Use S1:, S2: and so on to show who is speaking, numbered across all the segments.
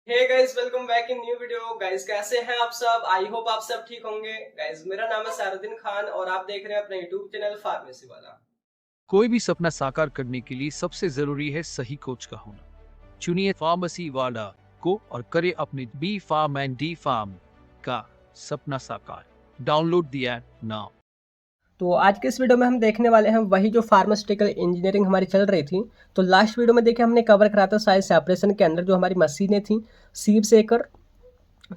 S1: Hey guys, welcome back in new video. Guys कैसे हैं आप सब? आई होप आप सब ठीक होंगे। गाइस मेरा नाम है सारुद्दीन खान और आप देख रहे हैं अपना यूट्यूब चैनल फार्मेसी वाला।
S2: कोई भी सपना साकार करने के लिए सबसे जरूरी है सही कोच का होना। चुनिए फार्मेसी वाला को और करे अपने B pharm and D pharm का सपना साकार। Download the app now.
S1: तो आज के इस वीडियो में हम देखने वाले हैं वही जो फार्मास्यूटिकल इंजीनियरिंग हमारी चल रही थी। तो लास्ट वीडियो में देखिए हमने कवर करा था साइज सेपरेशन के अंदर जो हमारी मशीनें थी, सीव सेकर,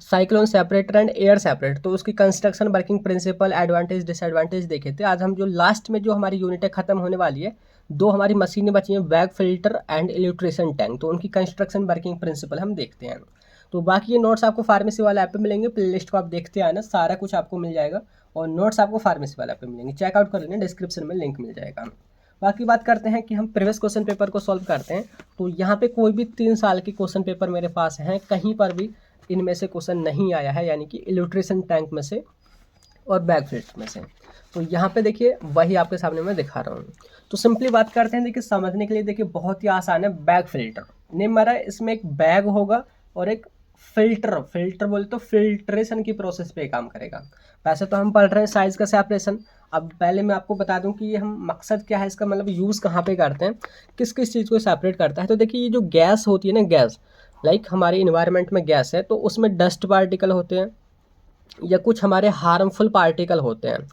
S1: cyclone separator and air separator. तो उसकी construction, working principle, advantage disadvantage देखे थे। आज हम जो लास्ट में जो हमारी यूनिटें खत्म होने वाली है, दो हमारी मशीनें बची हैं, बैग फिल्टर एंड इल्यूट्रेशन टैंक। तो उनकी कंस्ट्रक्शन, वर्किंग प्रिंसिपल हम देखते हैं। तो बाकी ये नोट्स आपको फार्मेसी वाला ऐप पे मिलेंगे। प्लेलिस्ट को आप देखते आना, सारा कुछ आपको मिल जाएगा और नोट्स आपको फार्मेसी वाला ऐप पे मिलेंगे। चेकआउट कर लेना, डिस्क्रिप्शन में लिंक मिल जाएगा। बाकी बात करते हैं कि हम प्रीवियस क्वेश्चन पेपर को सॉल्व करते हैं। तो यहाँ पे कोई भी 3 साल की क्वेश्चन पेपर मेरे पास हैं, कहीं पर भी इनमें से क्वेश्चन नहीं आया है, यानी कि इल्यूट्रेशन टैंक में से और बैग फिल्टर में से। तो यहाँ पे देखिए वही आपके सामने मैं दिखा रहा हूँ। तो सिंपली बात करते हैं, देखिए समझने के लिए देखिए बहुत ही आसान है। बैग फिल्टर नेम मारा है, इसमें एक बैग होगा और एक फिल्टर। फिल्टर बोले तो फिल्ट्रेशन की प्रोसेस पे काम करेगा। वैसे तो हम पढ़ रहे हैं साइज का सेपरेशन। अब पहले मैं आपको बता दूं कि ये हम मकसद क्या है इसका, मतलब यूज़ कहाँ पे करते हैं, किस किस चीज़ को सेपरेट करता है। तो देखिए ये जो गैस होती है ना, गैस लाइक हमारे इन्वायरमेंट में गैस है, तो उसमें डस्ट पार्टिकल होते हैं या कुछ हमारे हार्मफुल पार्टिकल होते हैं।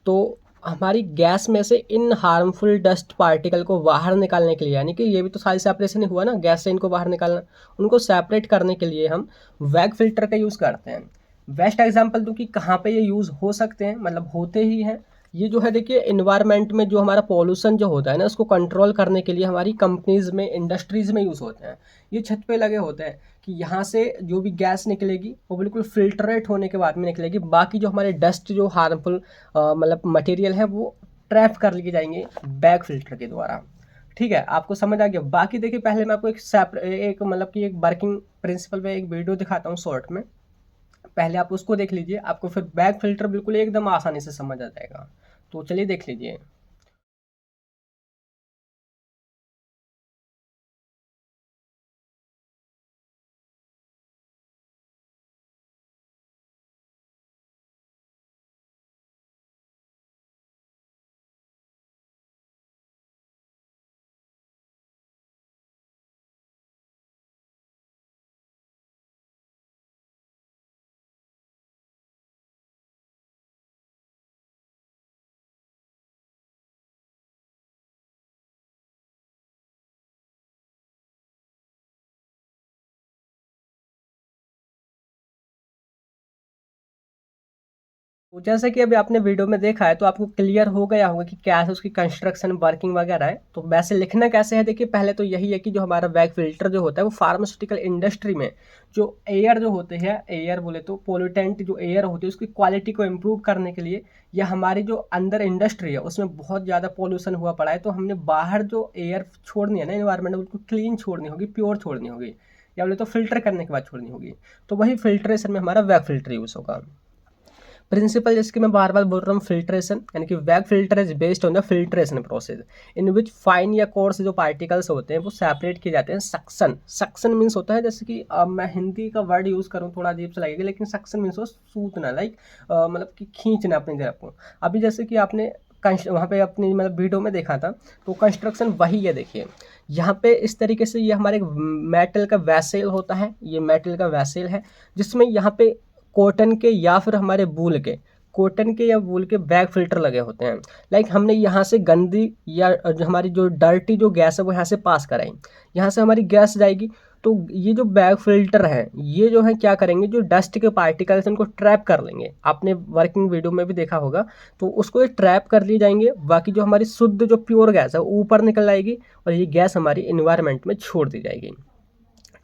S1: तो हमारी गैस में से इन हार्मफुल डस्ट पार्टिकल को बाहर निकालने के लिए, यानी कि ये भी तो सारी सेपरेशन ही हुआ ना, गैस से इनको बाहर निकालना, उनको सेपरेट करने के लिए हम वैग फिल्टर का यूज़ करते हैं। बेस्ट एग्जांपल दूं कि कहाँ पे ये यूज़ हो सकते हैं, मतलब होते ही हैं। ये जो है देखिए इन्वायरमेंट में जो हमारा पॉल्यूशन जो होता है ना, उसको कंट्रोल करने के लिए हमारी कंपनीज में, इंडस्ट्रीज़ में यूज़ होते हैं। ये छत पे लगे होते हैं कि यहाँ से जो भी गैस निकलेगी वो बिल्कुल फिल्टरेट होने के बाद में निकलेगी। बाकी जो हमारे डस्ट, जो हार्मफुल मतलब मटेरियल है, वो ट्रैप कर लिए जाएंगे बैग फिल्टर के द्वारा। ठीक है, आपको समझ आ गया। बाकी देखिए पहले मैं आपको एक मतलब कि एक वर्किंग प्रिंसिपल पे एक वीडियो दिखाता हूँ शॉर्ट में। पहले आप उसको देख लीजिए, आपको फिर बैग फिल्टर बिल्कुल एकदम आसानी से समझ आ जाएगा। तो चलिए देख लीजिए। तो जैसे कि अभी आपने वीडियो में देखा है, तो आपको क्लियर हो गया होगा कि क्या है उसकी कंस्ट्रक्शन, वर्किंग वगैरह है। तो वैसे लिखना कैसे है, देखिए पहले तो यही है कि जो हमारा बैग फिल्टर जो होता है वो फार्मास्यूटिकल इंडस्ट्री में जो एयर जो होते हैं, एयर बोले तो पोल्यूटेंट जो एयर होती है उसकी क्वालिटी को इम्प्रूव करने के लिए, या हमारी जो अंदर इंडस्ट्री है उसमें बहुत ज़्यादा पोल्यूशन हुआ पड़ा है, तो हमने बाहर जो एयर छोड़नी है ना, इन्वायरमेंट में, उसको क्लीन छोड़नी होगी, प्योर छोड़नी होगी, या बोले तो फिल्टर करने के बाद छोड़नी होगी। तो वही फिल्ट्रेशन में हमारा बैग फिल्टर यूज़ होगा। प्रिंसिपल जिसकी मैं बार बार बोल रहा हूँ, फिल्ट्रेशन, यानी कि bag filter is based on the filtration process in which fine या कोर्स जो पार्टिकल्स होते हैं वो सेपरेट किए जाते हैं। सक्शन, सक्शन मीन्स होता है, जैसे कि मैं हिंदी का वर्ड यूज़ करूँ थोड़ा अजीब सा लगेगा, लेकिन सक्शन मीन्स हो सूतना, लाइक मतलब कि खींचना अपनी तरफ को। अभी जैसे कि आपने वहाँ पे अपनी मतलब वीडियो में देखा था, तो कंस्ट्रक्शन वही है। देखिए यहाँ पे इस तरीके से ये हमारे मेटल का वैसेल होता है, ये मेटल का वैसेल है, जिसमें यहाँ पे कॉटन के या फिर हमारे वूल के, कॉटन के या वूल के बैग फिल्टर लगे होते हैं। लाइक हमने यहाँ से गंदी या जो हमारी जो डर्टी जो गैस है वो यहाँ से पास कराई, यहाँ से हमारी गैस जाएगी। तो ये जो बैग फिल्टर है, ये जो है क्या करेंगे, जो डस्ट के पार्टिकल्स उनको ट्रैप कर लेंगे। आपने वर्किंग वीडियो में भी देखा होगा, तो उसको ये ट्रैप कर लिए जाएंगे। बाकी जो हमारी शुद्ध जो प्योर गैस है वो ऊपर निकल आएगी और ये गैस हमारी इन्वायरमेंट में छोड़ दी जाएगी।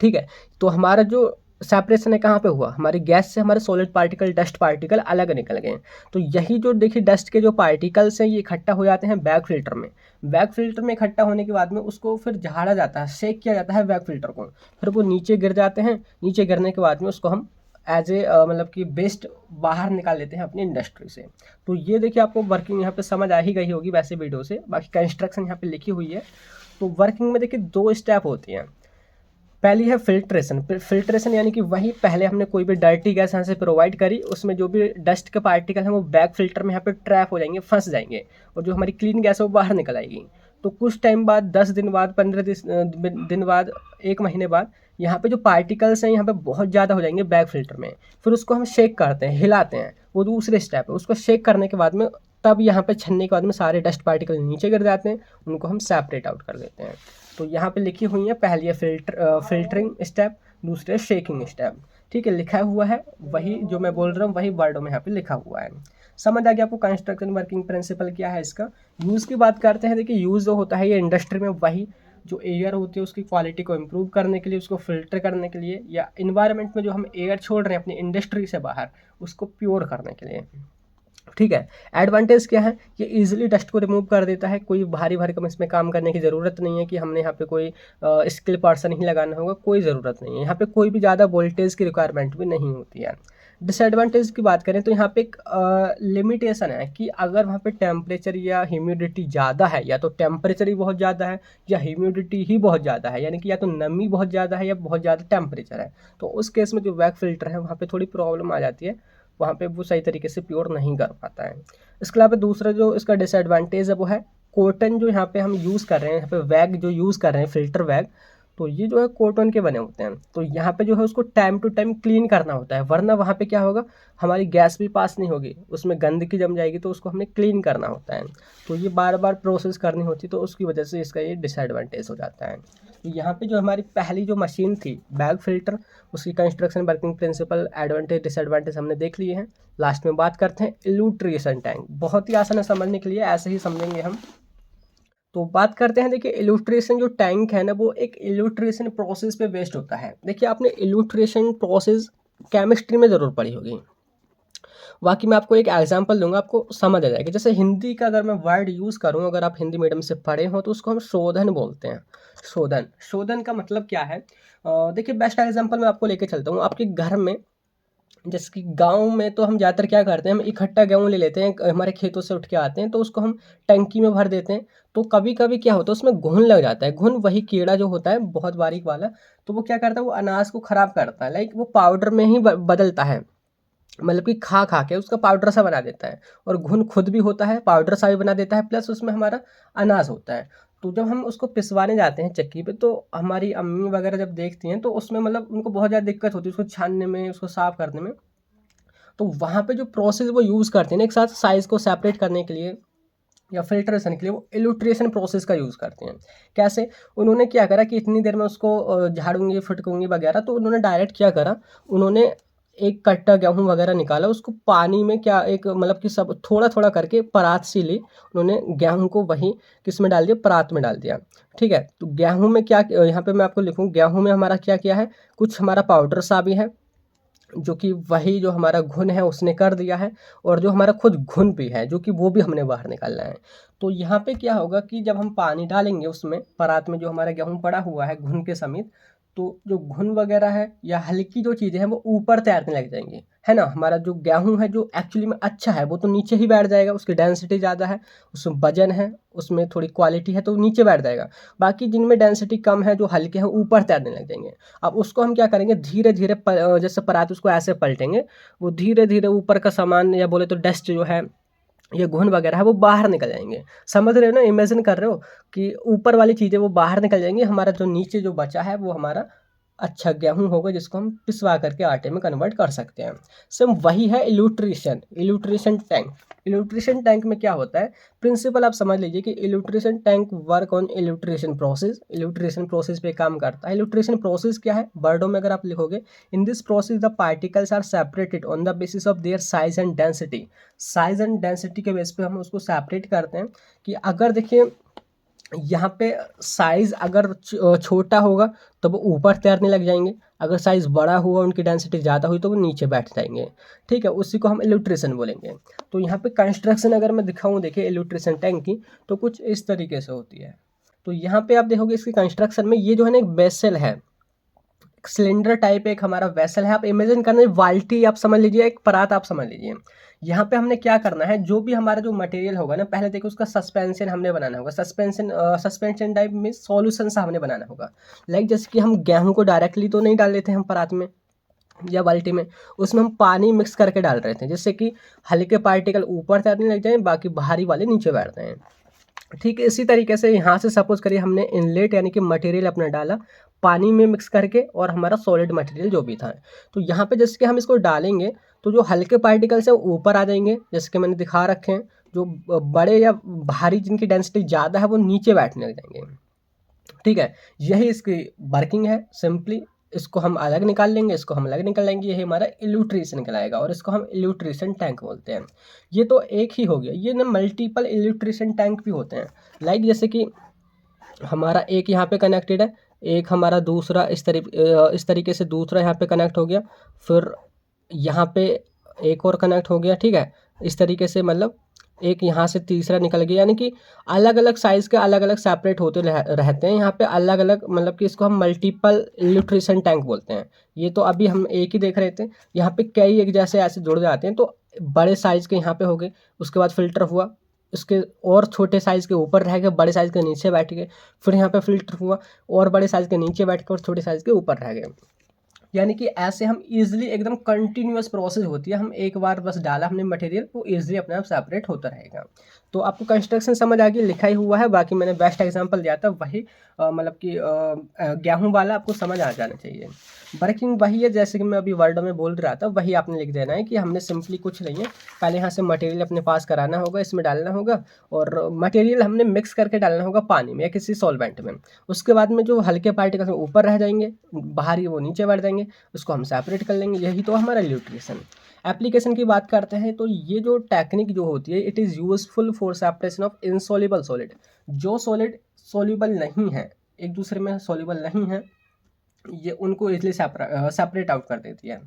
S1: ठीक है, तो हमारा जो सेपरेशन है कहाँ पे हुआ, हमारी गैस से हमारे सॉलिड पार्टिकल, डस्ट पार्टिकल अलग निकल गए। तो यही जो देखिए डस्ट के जो पार्टिकल्स हैं ये इकट्ठा हो जाते हैं बैग फिल्टर में। बैग फिल्टर में इकट्ठा होने के बाद में उसको फिर झाड़ा जाता है, शेक किया जाता है बैग फिल्टर को, फिर वो नीचे गिर जाते हैं। नीचे गिरने के बाद में उसको हम एज ए मतलब कि बेस्ट बाहर निकाल लेते हैं अपनी इंडस्ट्री से। तो ये देखिए आपको वर्किंग यहाँ पे समझ आ ही गई होगी वैसे वीडियो से। बाकी कंस्ट्रक्शन यहाँ पे लिखी हुई है। तो वर्किंग में देखिए 2 स्टेप होती हैं। पहली है फिल्ट्रेशन। फिल्ट्रेशन यानी कि वही पहले हमने कोई भी डर्टी गैस यहाँ से प्रोवाइड करी, उसमें जो भी डस्ट के पार्टिकल हैं वो बैक फिल्टर में यहाँ पे ट्रैप हो जाएंगे, फंस जाएंगे, और जो हमारी क्लीन गैस है वो बाहर निकल आएगी। तो कुछ टाइम बाद, 10 दिन बाद, 15 दिन बाद, 1 महीने बाद, यहाँ पे जो पार्टिकल्स हैं यहाँ पे बहुत ज़्यादा हो जाएंगे बैक फिल्टर में। फिर उसको हम शेक करते हैं, हिलाते हैं, वो दूसरे स्टेप है। उसको शेक करने के बाद में, तब यहाँ पे छन्ने के बाद में सारे डस्ट पार्टिकल नीचे गिर जाते हैं, उनको हम सेपरेट आउट कर देते हैं। तो यहाँ पे लिखी हुई है, पहली है फिल्टरिंग स्टेप, दूसरे है शेकिंग स्टेप। ठीक है, लिखा हुआ है वही जो मैं बोल रहा हूँ, वही वर्डों में यहाँ पे लिखा हुआ है। समझ आ गया आपको कंस्ट्रक्शन वर्किंग प्रिंसिपल क्या है इसका। यूज़ की बात करते हैं। देखिए, यूज़ जो होता है ये इंडस्ट्री में, वही जो एयर होती है उसकी क्वालिटी को इम्प्रूव करने के लिए, उसको फिल्टर करने के लिए, या इन्वायरमेंट में जो हम एयर छोड़ रहे हैं अपनी इंडस्ट्री से बाहर, उसको प्योर करने के लिए। ठीक है। एडवांटेज क्या है, ये इजीली डस्ट को रिमूव कर देता है। कोई भारी भरकम इसमें काम करने की ज़रूरत नहीं है कि हमने यहाँ पे कोई स्किल पर्सन ही लगाना होगा, कोई ज़रूरत नहीं है। यहाँ पे कोई भी ज़्यादा वोल्टेज की रिक्वायरमेंट भी नहीं होती है। डिसएडवांटेज की बात करें तो यहाँ पे एक लिमिटेशन है कि अगर वहाँ पे टेम्परेचर या ह्यूमिडिटी ज़्यादा है, या तो टेम्परेचर ही बहुत ज़्यादा है या ह्यूमिडिटी ही बहुत ज़्यादा है, यानी कि या तो नमी बहुत ज़्यादा है या बहुत ज़्यादा टेम्परेचर है, तो उस केस में जो वैक फिल्टर है वहाँ पे थोड़ी प्रॉब्लम आ जाती है, वहाँ पे वो सही तरीके से प्योर नहीं कर पाता है। इसके अलावा दूसरा जो इसका डिसएडवांटेज है वो है कॉटन जो यहाँ पे हम यूज़ कर रहे हैं, यहाँ पे वैग जो यूज़ कर रहे हैं, फिल्टर वैग, तो ये जो है कॉटन के बने होते हैं। तो यहाँ पे जो है उसको टाइम टू टाइम क्लीन करना होता है, वरना वहाँ पे क्या होगा, हमारी गैस भी पास नहीं होगी, उसमें गंदगी जम जाएगी, तो उसको हमें क्लीन करना होता है। तो ये बार बार प्रोसेस करनी होती है, तो उसकी वजह से इसका ये डिसएडवांटेज हो जाता है। तो यहाँ पे जो हमारी पहली जो मशीन थी बैग फिल्टर, उसकी construction working principle, advantage disadvantage हमने देख लिए हैं। लास्ट में बात करते हैं इल्यूट्रेशन टैंक। बहुत ही आसान है समझने के लिए, ऐसे ही समझेंगे हम। तो बात करते हैं, देखिए इल्यूट्रेशन जो टैंक है ना, वो एक इल्यूट्रेशन प्रोसेस पे बेस्ड होता है। देखिए, आपने इल्यूट्रेशन प्रोसेस केमिस्ट्री में ज़रूर पढ़ी होगी। बाकी मैं आपको एक एग्जांपल दूंगा, आपको समझ आ जाएगा। जैसे हिंदी का अगर मैं वर्ड यूज़ करूं, अगर आप हिंदी मीडियम से पढ़े हो तो उसको हम शोधन बोलते हैं। शोधन, शोधन का मतलब क्या है, देखिए बेस्ट एग्जांपल मैं आपको लेके चलता हूँ। आपके घर में, जैसे कि गांव में तो हम ज़्यादातर क्या करते हैं, हम इकट्ठा गेहूँ ले लेते हैं, हमारे खेतों से उठ के आते हैं, तो उसको हम टंकी में भर देते हैं। तो कभी कभी क्या होता है, उसमें घुन लग जाता है। घुन वही कीड़ा जो होता है बहुत बारीक वाला, तो वो क्या करता है, वो अनाज को ख़राब करता है, लाइक वो पाउडर में ही बदलता है, मतलब कि खा खा के उसका पाउडर सा बना देता है। और घुन खुद भी होता है, पाउडर सा भी बना देता है, प्लस उसमें हमारा अनाज होता है। तो जब हम उसको पिसवाने जाते हैं चक्की पे, तो हमारी अम्मी वगैरह जब देखती हैं, तो उसमें मतलब उनको बहुत ज़्यादा दिक्कत होती है उसको छानने में, उसको साफ़ करने में। तो वहाँ पे जो प्रोसेस वो यूज़ करते हैं ना, एक साथ साइज़ को सेपरेट करने के लिए या फिल्ट्रेशन के लिए, वो इल्यूट्रेशन प्रोसेस का यूज़ करते हैं। कैसे, उन्होंने क्या करा कि इतनी देर में उसको झाड़ूंगी फटकूंगी वगैरह, तो उन्होंने डायरेक्ट क्या करा, उन्होंने एक कट्टा गेहूँ वगैरह निकाला, उसको पानी में क्या एक मतलब कि सब थोड़ा थोड़ा करके परात सी ली, उन्होंने गेहूँ को वही किस में डाल दिया, परात में डाल दिया। ठीक है, तो गेहूँ में क्या, यहाँ पे मैं आपको लिखूँ, गेहूँ में हमारा क्या किया है, कुछ हमारा पाउडर सा भी है, जो कि वही जो हमारा घुन है उसने कर दिया है, और जो हमारा खुद घुन भी है, जो कि वो भी हमने बाहर निकालना है। तो यहाँ पे क्या होगा कि जब हम पानी डालेंगे उसमें, परात में जो हमारा गेहूँ पड़ा हुआ है घुन के समेत, तो जो घुन वगैरह है या हल्की जो चीज़ें हैं वो ऊपर तैरने लग जाएंगी, है ना। हमारा जो गेहूँ है जो एक्चुअली में अच्छा है, वो तो नीचे ही बैठ जाएगा, उसकी डेंसिटी ज़्यादा है, उसमें वजन है, उसमें थोड़ी क्वालिटी है, तो नीचे बैठ जाएगा। बाकी जिनमें डेंसिटी कम है, जो हल्के हैं, ऊपर तैरने लग जाएंगे। अब उसको हम क्या करेंगे, धीरे धीरे जैसे परात उसको ऐसे पलटेंगे, वो धीरे धीरे ऊपर का सामान या बोले तो डस्ट जो है, ये घुन वगैरह है, वो बाहर निकल जाएंगे। समझ रहे हो ना, इमेजिन कर रहे हो कि ऊपर वाली चीज़ें वो बाहर निकल जाएंगी, हमारा जो नीचे जो बचा है वो हमारा अच्छा गेहूँ होगा, जिसको हम पिसवा करके आटे में कन्वर्ट कर सकते हैं। सेम वही है इल्यूट्रेशन, इल्यूट्रेशन टैंक। इल्यूट्रेशन टैंक में क्या होता है, प्रिंसिपल आप समझ लीजिए कि elutriation tank work on elutriation process, elutriation process पे काम करता है। इल्यूट्रेशन प्रोसेस क्या है, वर्डों में अगर आप लिखोगे, in this process the particles are separated on the basis of their size and density. Size and density के बेस पे हम उसको सेपरेट करते हैं। कि अगर देखिए यहाँ पे साइज़ अगर छोटा होगा तो वो ऊपर तैरने लग जाएंगे, अगर साइज़ बड़ा हुआ, उनकी डेंसिटी ज़्यादा हुई, तो वो नीचे बैठ जाएंगे। ठीक है, उसी को हम इल्यूट्रेशन बोलेंगे। तो यहाँ पे कंस्ट्रक्शन अगर मैं दिखाऊँ, देखिए इल्यूट्रेशन टैंक की, तो कुछ इस तरीके से होती है। तो यहाँ पे आप देखोगे इसकी कंस्ट्रक्शन में, ये जो है ना एक वेसल है, सिलेंडर टाइप एक हमारा वेसल है। आप इमेजिन करना, बाल्टी आप समझ लीजिए, एक परात आप समझ लीजिए, यहाँ पे हमने क्या करना है, जो भी हमारा जो मटेरियल होगा ना, पहले देखो उसका सस्पेंशन हमने बनाना होगा। सस्पेंशन टाइप में सॉल्यूशन सा हमने बनाना होगा। लाइक जैसे कि हम गेहूं को डायरेक्टली तो नहीं डाल देते हम परात में या बाल्टी में, उसमें हम पानी मिक्स करके डाल रहे थे, जिससे कि हल्के पार्टिकल ऊपर तैरने लग जाए, बाकी भारी वाले नीचे बैठते हैं। ठीक है, इसी तरीके से यहाँ से सपोज करिए हमने इनलेट यानी कि मटेरियल अपना डाला पानी में मिक्स करके, और हमारा सॉलिड मटेरियल जो भी था, तो यहाँ पे जैसे कि हम इसको डालेंगे तो जो हल्के पार्टिकल्स हैं वो ऊपर आ जाएंगे, जैसे कि मैंने दिखा रखे हैं। जो बड़े या भारी जिनकी डेंसिटी ज़्यादा है वो नीचे बैठने लग जाएंगे। ठीक है, यही इसकी वर्किंग है सिंपली। इसको हम अलग निकाल लेंगे, इसको हम अलग निकाल लेंगे, यही हमारा इल्यूट्रेशन कहलाएगा, और इसको हम इल्यूट्रेशन टैंक बोलते हैं। ये तो एक ही हो गया, ये ना मल्टीपल इल्यूट्रेशन टैंक भी होते हैं। लाइक जैसे कि हमारा एक यहाँ पे कनेक्टेड है, एक हमारा दूसरा इस तरीके से दूसरा यहाँ पे कनेक्ट हो गया, फिर यहाँ पे एक और कनेक्ट हो गया। ठीक है, इस तरीके से मतलब एक यहाँ से तीसरा निकल गया, यानी कि अलग अलग साइज़ के अलग अलग सेपरेट होते रहते हैं यहाँ पे अलग अलग, मतलब कि इसको हम मल्टीपल न्यूट्रिशन टैंक बोलते हैं। ये तो अभी हम एक ही देख रहे थे, यहाँ पे कई एक जैसे ऐसे जुड़ जाते हैं, तो बड़े साइज़ के यहाँ पे हो गए, उसके बाद फिल्टर हुआ, उसके और छोटे साइज़ के ऊपर रह गए, बड़े साइज़ के नीचे बैठ गए, फिर यहाँ पे फिल्टर हुआ और बड़े साइज़ के नीचे बैठ के और छोटे साइज़ के ऊपर रह गए। यानी कि ऐसे हम इजीली एकदम कंटिन्यूअस प्रोसेस होती है, हम एक बार बस डाला हमने मटेरियल, वो इजीली अपने आप सेपरेट होता रहेगा। तो आपको कंस्ट्रक्शन समझ आ गई, लिखा ही हुआ है, बाकी मैंने बेस्ट एग्जांपल दिया था, वही मतलब कि गेहूं वाला आपको समझ आ जाना चाहिए। वर्किंग वही है जैसे कि मैं अभी वर्ड में बोल रहा था, वही आपने लिख देना है कि हमने सिंपली कुछ नहीं है, पहले यहाँ से मटेरियल अपने पास कराना होगा, इसमें डालना होगा, और मटेरियल हमने मिक्स करके डालना होगा पानी में या किसी सॉल्वेंट में। उसके बाद में जो हल्के पार्टिकल्स ऊपर रह जाएंगे, बाहरी वो नीचे बढ़ जाएंगे, उसको हम सेपरेट कर लेंगे। यही तो हमारा न्यूट्रिशन। एप्लीकेशन की बात करते हैं तो ये जो टेक्निक जो होती है, it is useful for separation of insoluble solid. जो सॉलिड सॉल्युबल नहीं है, एक दूसरे में सॉल्युबल नहीं है, ये उनको इजली सेपरेट आउट कर देती है।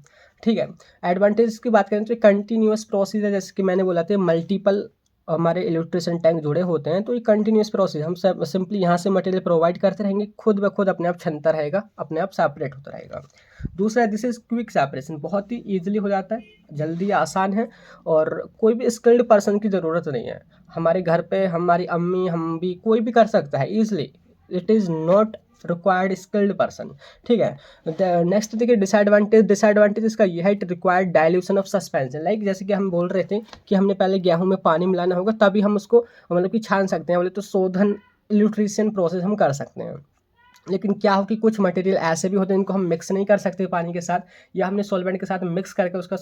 S1: ठीक है, एडवांटेज की बात करें तो कंटिन्यूअस प्रोसेस है, जैसे कि मैंने बोला था मल्टीपल हमारे इलेक्ट्रिशियन टैंक जुड़े होते हैं, तो ये कंटिन्यूस प्रोसेस, हम सब सिंपली यहाँ से मटेरियल प्रोवाइड करते रहेंगे, खुद ब खुद अपने आप छनता रहेगा, अपने आप सेपरेट होता रहेगा। दूसरा, दिस इज क्विक सेपरेशन, बहुत ही ईजिली हो जाता है, जल्दी आसान है, और कोई भी स्किल्ड पर्सन की ज़रूरत नहीं है। हमारे घर पे हमारी अम्मी, हम भी, कोई भी कर सकता है easily. It is not required skilled person. ठीक है, नेक्स्ट देखिए डिसएडवांटेज इसका ये है, it required dilution of suspension. Like जैसे कि हम बोल रहे थे कि हमने पहले गेहूं में पानी मिलाना होगा, तभी हम उसको मतलब कि छान सकते हैं, बोले तो शोधन न्यूट्रिशन प्रोसेस हम कर सकते हैं। लेकिन क्या हो कि कुछ मटेरियल ऐसे भी होते हैं जिनको हम मिक्स नहीं कर सकते पानी के साथ, या हमने सॉल्वेंट के साथ मिक्स करके उसका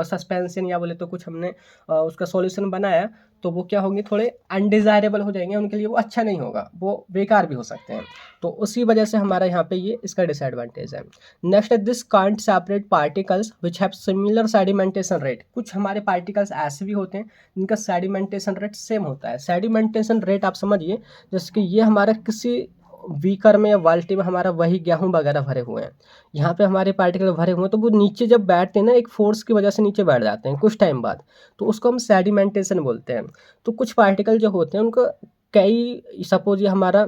S1: सस्पेंशन या बोले तो कुछ हमने उसका सॉल्यूशन बनाया, तो वो क्या होंगे, थोड़े अनडिज़ायरेबल हो जाएंगे, उनके लिए वो अच्छा नहीं होगा, वो बेकार भी हो सकते हैं। तो उसी वजह से हमारा यहाँ पे ये इसका डिसएडवांटेज है। Next, this can't separate particles which have similar sedimentation rate. कुछ हमारे पार्टिकल्स ऐसे भी होते हैं जिनका सेडिमेंटेशन रेट सेम होता है। सेडिमेंटेशन रेट आप समझिए, जैसे कि ये हमारा किसी बीकर में या बाल्टी में हमारा वही गेहूं वगैरह भरे हुए हैं, यहाँ पे हमारे पार्टिकल भरे हुए हैं, तो वो नीचे जब बैठते हैं ना, एक फोर्स की वजह से नीचे बैठ जाते हैं कुछ टाइम बाद, तो उसको हम सेडिमेंटेशन बोलते हैं। तो कुछ पार्टिकल जो होते हैं उनको कई, सपोज ये हमारा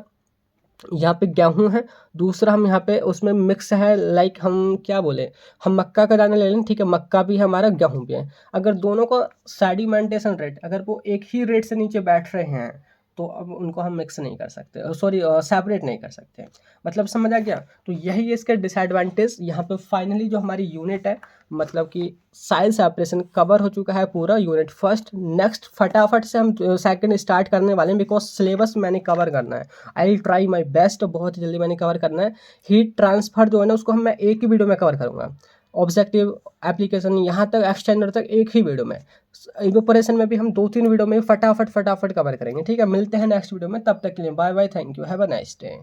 S1: यहाँ पे गेहूं है, दूसरा हम यहाँ पे उसमें मिक्स है, लाइक हम क्या बोले, हम मक्का का दाना ले लें, ठीक है, मक्का भी है हमारा, गेहूं भी है, अगर दोनों का सेडिमेंटेशन रेट अगर वो एक ही रेट से नीचे बैठ रहे हैं, तो अब उनको हम मिक्स नहीं कर सकते, सॉरी सेपरेट नहीं कर सकते। मतलब समझ आ गया। तो यही है इसका डिसएडवांटेज। यहाँ पे फाइनली जो हमारी यूनिट है, मतलब कि साइज सेपरेशन कवर हो चुका है पूरा यूनिट फर्स्ट। नेक्स्ट फटाफट से हम सेकंड स्टार्ट करने वाले हैं, बिकॉज सिलेबस मैंने कवर करना है। I will try my best, बहुत जल्दी मैंने कवर करना है। हीट ट्रांसफर जो है ना, उसको मैं एक ही वीडियो में कवर करूँगा। ऑब्जेक्टिव, एप्लीकेशन, यहाँ तक एक्सटेंडर तक एक ही वीडियो में। इवेपोरेशन में भी हम 2-3 वीडियो में फटाफट कवर करेंगे। ठीक है, मिलते हैं नेक्स्ट वीडियो में, तब तक के लिए bye bye, thank you, have a nice day.